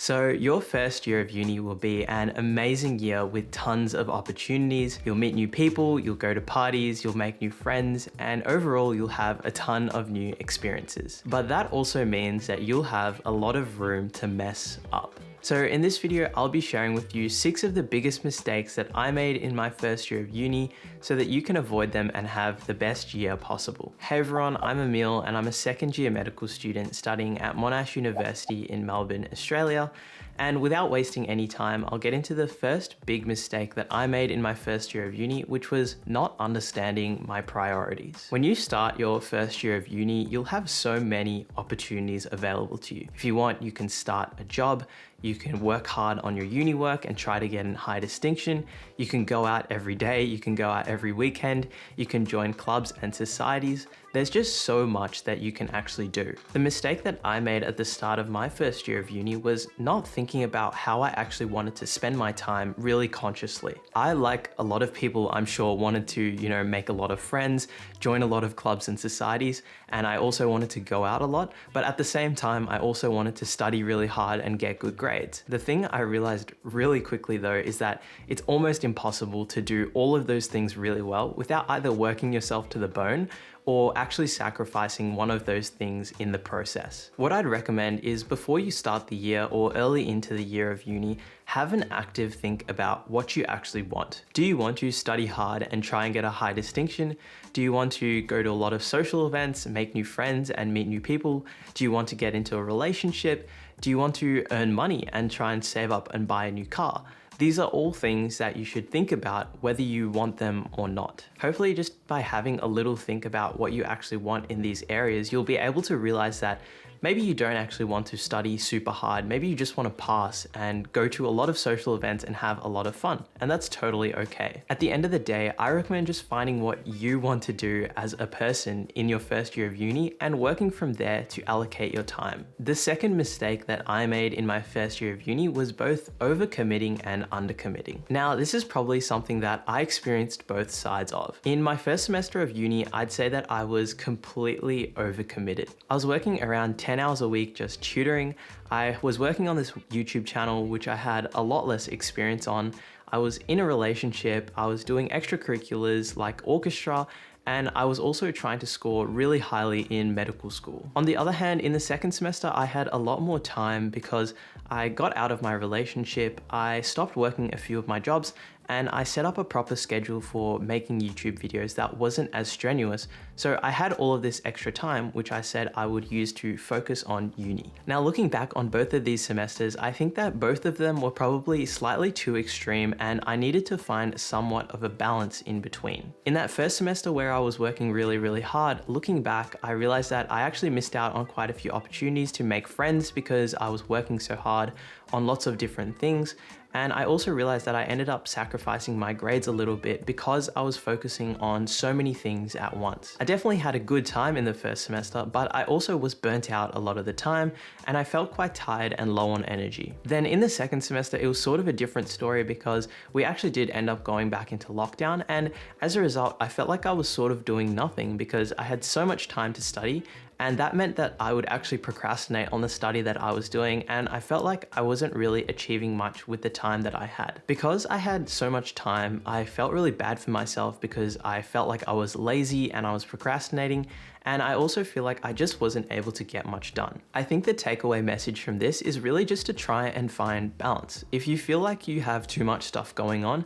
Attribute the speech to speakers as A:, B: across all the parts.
A: So your first year of uni will be an amazing year with tons of opportunities. You'll meet new people, you'll go to parties, you'll make new friends, and overall you'll have a ton of new experiences. But that also means that you'll have a lot of room to mess up. So in this video, I'll be sharing with you 6 of the biggest mistakes that I made in my first year of uni so that you can avoid them and have the best year possible. Hey everyone, I'm Emil and I'm a second year medical student studying at Monash University in Melbourne, Australia. And without wasting any time, I'll get into the first big mistake that I made in my first year of uni, which was not understanding my priorities. When you start your first year of uni, you'll have so many opportunities available to you. If you want, you can start a job, you can work hard on your uni work and try to get in high distinction. You can go out every day, you can go out every weekend, you can join clubs and societies. There's just so much that you can actually do. The mistake that I made at the start of my first year of uni was not thinking about how I actually wanted to spend my time really consciously. I, like a lot of people, I'm sure, wanted to, make a lot of friends, join a lot of clubs and societies, and I also wanted to go out a lot, but at the same time, I also wanted to study really hard and get good grades. The thing I realized really quickly though is that it's almost impossible to do all of those things really well without either working yourself to the bone or actually sacrificing one of those things in the process. What I'd recommend is before you start the year or early into the year of uni, have an active think about what you actually want. Do you want to study hard and try and get a high distinction? Do you want to go to a lot of social events, make new friends and meet new people? Do you want to get into a relationship? Do you want to earn money and try and save up and buy a new car? These are all things that you should think about whether you want them or not. Hopefully just by having a little think about what you actually want in these areas, you'll be able to realize that maybe you don't actually want to study super hard. Maybe you just want to pass and go to a lot of social events and have a lot of fun. And that's totally okay. At the end of the day, I recommend just finding what you want to do as a person in your first year of uni and working from there to allocate your time. The second mistake that I made in my first year of uni was both overcommitting and undercommitting. Now, this is probably something that I experienced both sides of. In my first semester of uni, I'd say that I was completely overcommitted. I was working around 10 hours a week just tutoring. I was working on this YouTube channel, which I had a lot less experience on. I was in a relationship, I was doing extracurriculars like orchestra, and I was also trying to score really highly in medical school. On the other hand, in the second semester, I had a lot more time because I got out of my relationship, I stopped working a few of my jobs, and I set up a proper schedule for making YouTube videos that wasn't as strenuous. So I had all of this extra time, which I said I would use to focus on uni. Now, looking back on both of these semesters, I think that both of them were probably slightly too extreme and I needed to find somewhat of a balance in between. In that first semester where I was working really hard, looking back, I realized that I actually missed out on quite a few opportunities to make friends because I was working so hard on lots of different things. And I also realized that I ended up sacrificing my grades a little bit because I was focusing on so many things at once. I definitely had a good time in the first semester, but I also was burnt out a lot of the time and I felt quite tired and low on energy. Then in the second semester, it was sort of a different story because we actually did end up going back into lockdown. And as a result, I felt like I was sort of doing nothing because I had so much time to study. And that meant that I would actually procrastinate on the study that I was doing, and I felt like I wasn't really achieving much with the time that I had. Because I had so much time, I felt really bad for myself because I felt like I was lazy and I was procrastinating, and I also feel like I just wasn't able to get much done. I think the takeaway message from this is really just to try and find balance. If you feel like you have too much stuff going on,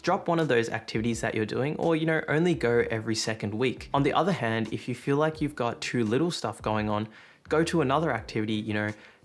A: drop one of those activities that you're doing or, only go every second week. On the other hand, if you feel like you've got too little stuff going on, go to another activity,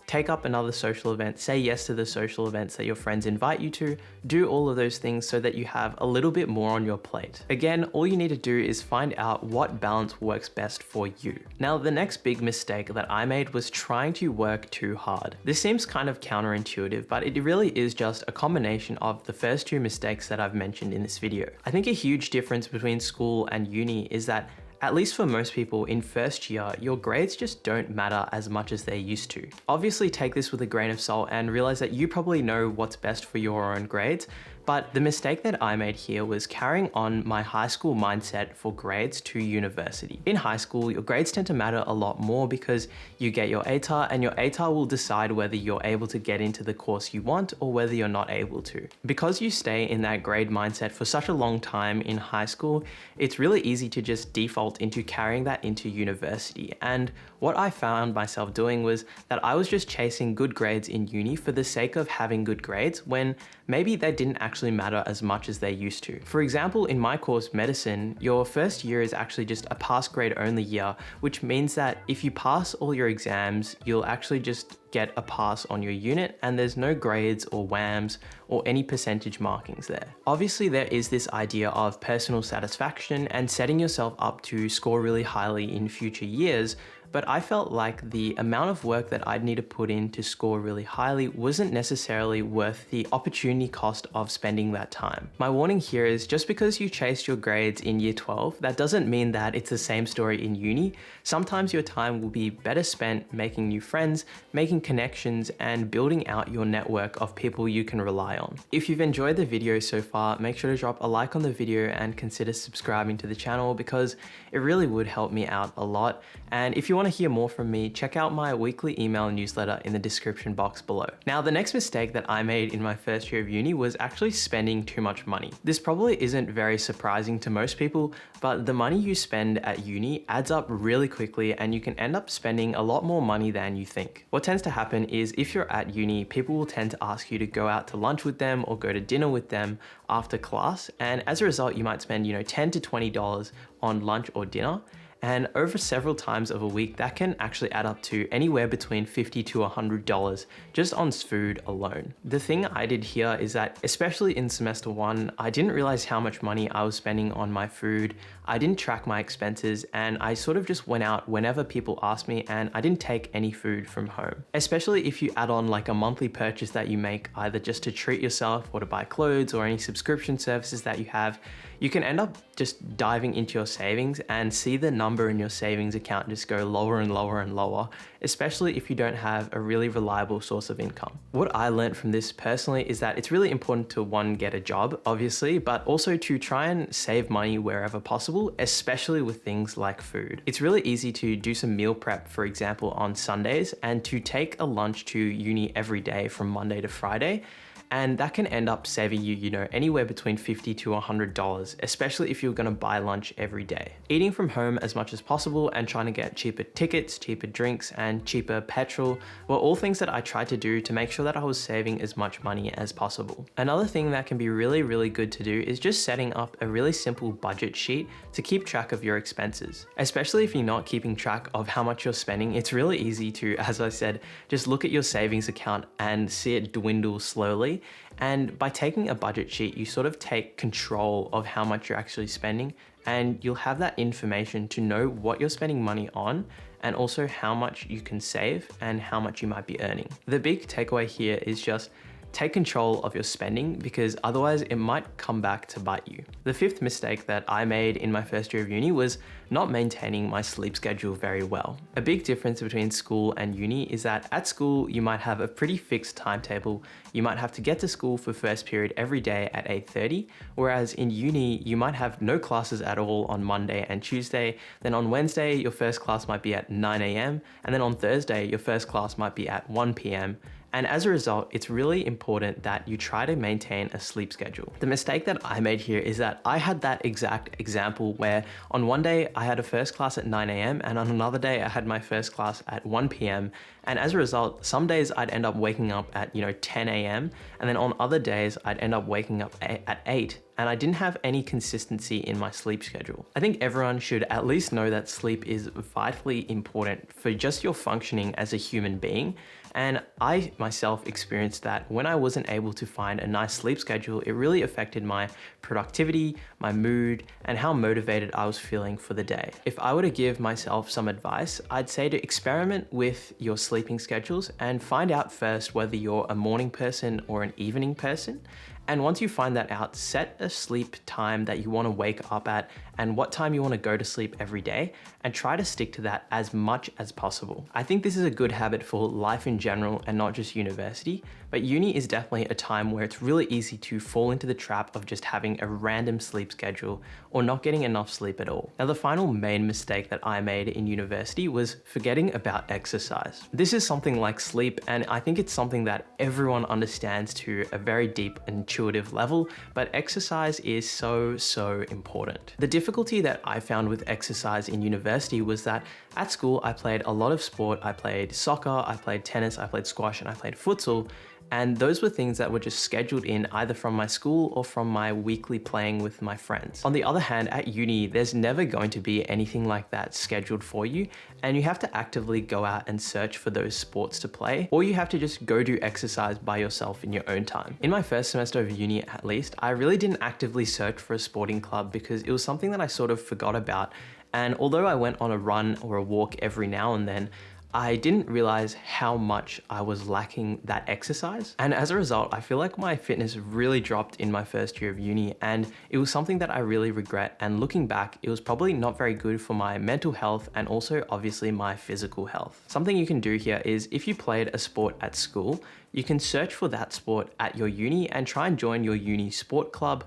A: take up another social event, say yes to the social events that your friends invite you to, do all of those things so that you have a little bit more on your plate. Again, all you need to do is find out what balance works best for you. Now, the next big mistake that I made was trying to work too hard. This seems kind of counterintuitive, but it really is just a combination of the first two mistakes that I've mentioned in this video. I think a huge difference between school and uni is that at least for most people in first year, your grades just don't matter as much as they used to. Obviously take this with a grain of salt and realize that you probably know what's best for your own grades, But the mistake that I made here was carrying on my high school mindset for grades to university. In high school, your grades tend to matter a lot more because you get your ATAR, and your ATAR will decide whether you're able to get into the course you want or whether you're not able to. Because you stay in that grade mindset for such a long time in high school, it's really easy to just default into carrying that into university. And what I found myself doing was that I was just chasing good grades in uni for the sake of having good grades when maybe they didn't actually matter as much as they used to. For example, in my course, medicine, your first year is actually just a pass grade only year, which means that if you pass all your exams, you'll actually just get a pass on your unit, and there's no grades or WAMs or any percentage markings there. Obviously, there is this idea of personal satisfaction and setting yourself up to score really highly in future years, but I felt like the amount of work that I'd need to put in to score really highly wasn't necessarily worth the opportunity cost of spending that time. My warning here is just because you chased your grades in year 12, that doesn't mean that it's the same story in uni. Sometimes your time will be better spent making new friends, making connections, and building out your network of people you can rely on. If you've enjoyed the video so far, make sure to drop a like on the video and consider subscribing to the channel because it really would help me out a lot. And if you want to hear more from me, check out my weekly email newsletter in the description box below. Now, the next mistake that I made in my first year of uni was actually spending too much money. This probably isn't very surprising to most people, but the money you spend at uni adds up really quickly and you can end up spending a lot more money than you think. What tends to happen is if you're at uni, people will tend to ask you to go out to lunch with them or go to dinner with them after class, and as a result, you might spend, $10 to $20 on lunch or dinner. And over several times of a week, that can actually add up to anywhere between $50 to $100 just on food alone. The thing I did here is that, especially in semester 1, I didn't realize how much money I was spending on my food. I didn't track my expenses, and I sort of just went out whenever people asked me, and I didn't take any food from home. Especially if you add on like a monthly purchase that you make either just to treat yourself or to buy clothes or any subscription services that you have, you can end up just diving into your savings and see the number in your savings account just go lower and lower and lower, especially if you don't have a really reliable source of income. What I learned from this personally is that it's really important to, one, get a job, obviously, but also to try and save money wherever possible, especially with things like food. It's really easy to do some meal prep, for example, on Sundays, and to take a lunch to uni every day from Monday to Friday. And that can end up saving you, anywhere between $50 to $100, especially if you're gonna buy lunch every day. Eating from home as much as possible and trying to get cheaper tickets, cheaper drinks, and cheaper petrol were all things that I tried to do to make sure that I was saving as much money as possible. Another thing that can be really, really good to do is just setting up a really simple budget sheet to keep track of your expenses. Especially if you're not keeping track of how much you're spending, it's really easy to, as I said, just look at your savings account and see it dwindle slowly. And by taking a budget sheet, you sort of take control of how much you're actually spending, and you'll have that information to know what you're spending money on and also how much you can save and how much you might be earning. The big takeaway here is just take control of your spending, because otherwise it might come back to bite you. The fifth mistake that I made in my first year of uni was not maintaining my sleep schedule very well. A big difference between school and uni is that at school, you might have a pretty fixed timetable. You might have to get to school for first period every day at 8:30, whereas in uni, you might have no classes at all on Monday and Tuesday. Then on Wednesday, your first class might be at 9 a.m. And then on Thursday, your first class might be at 1 p.m. And as a result, it's really important that you try to maintain a sleep schedule. The mistake that I made here is that I had that exact example where on one day I had a first class at 9 a.m. and on another day I had my first class at 1 p.m. And as a result, some days I'd end up waking up at 10 a.m. and then on other days I'd end up waking up at 8, and I didn't have any consistency in my sleep schedule. I think everyone should at least know that sleep is vitally important for just your functioning as a human being. And I myself experienced that when I wasn't able to find a nice sleep schedule, it really affected my productivity, my mood, and how motivated I was feeling for the day. If I were to give myself some advice, I'd say to experiment with your sleeping schedules and find out first whether you're a morning person or an evening person. And once you find that out, set a sleep time that you want to wake up at and what time you want to go to sleep every day, and try to stick to that as much as possible. I think this is a good habit for life in general and not just university, but uni is definitely a time where it's really easy to fall into the trap of just having a random sleep schedule or not getting enough sleep at all. Now, the final main mistake that I made in university was forgetting about exercise. This is something like sleep, and I think it's something that everyone understands to a very deep intuitive level, but exercise is so important. The difficulty that I found with exercise in university was that at school I played a lot of sport. I played soccer, I played tennis, I played squash, and I played futsal. And those were things that were just scheduled in either from my school or from my weekly playing with my friends. On the other hand, at uni, there's never going to be anything like that scheduled for you, and you have to actively go out and search for those sports to play, or you have to just go do exercise by yourself in your own time. In my first semester of uni, at least, I really didn't actively search for a sporting club because it was something that I sort of forgot about. And although I went on a run or a walk every now and then, I didn't realize how much I was lacking that exercise. And as a result, I feel like my fitness really dropped in my first year of uni, and it was something that I really regret. And looking back, it was probably not very good for my mental health and also obviously my physical health. Something you can do here is if you played a sport at school, you can search for that sport at your uni and try and join your uni sport club.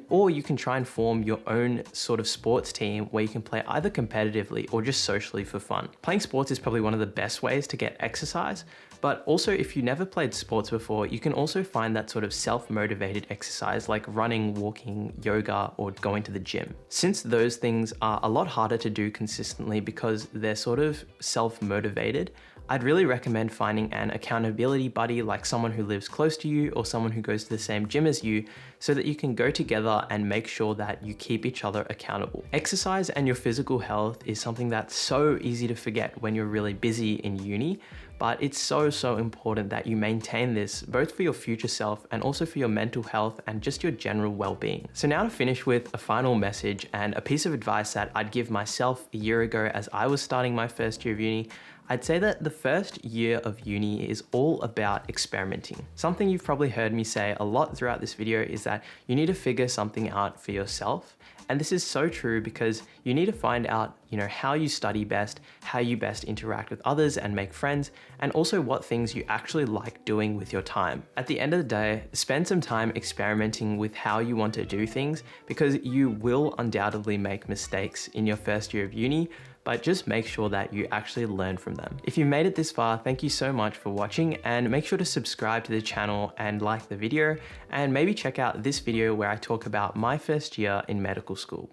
A: Or you can try and form your own sort of sports team where you can play either competitively or just socially for fun. Playing sports is probably one of the best ways to get exercise, but also if you never played sports before, you can also find that sort of self-motivated exercise like running, walking, yoga, or going to the gym. Since those things are a lot harder to do consistently because they're sort of self-motivated, I'd really recommend finding an accountability buddy, like someone who lives close to you or someone who goes to the same gym as you, so that you can go together and make sure that you keep each other accountable. Exercise and your physical health is something that's so easy to forget when you're really busy in uni, but it's so important that you maintain this both for your future self and also for your mental health and just your general well-being. So now to finish with a final message and a piece of advice that I'd give myself a year ago as I was starting my first year of uni, I'd say that the first year of uni is all about experimenting. Something you've probably heard me say a lot throughout this video is that you need to figure something out for yourself. And this is so true because you need to find out, how you study best, how you best interact with others and make friends, and also what things you actually like doing with your time. At the end of the day, spend some time experimenting with how you want to do things because you will undoubtedly make mistakes in your first year of uni, but just make sure that you actually learn from them. If you made it this far, thank you so much for watching, and make sure to subscribe to the channel and like the video, and maybe check out this video where I talk about my first year in medical school.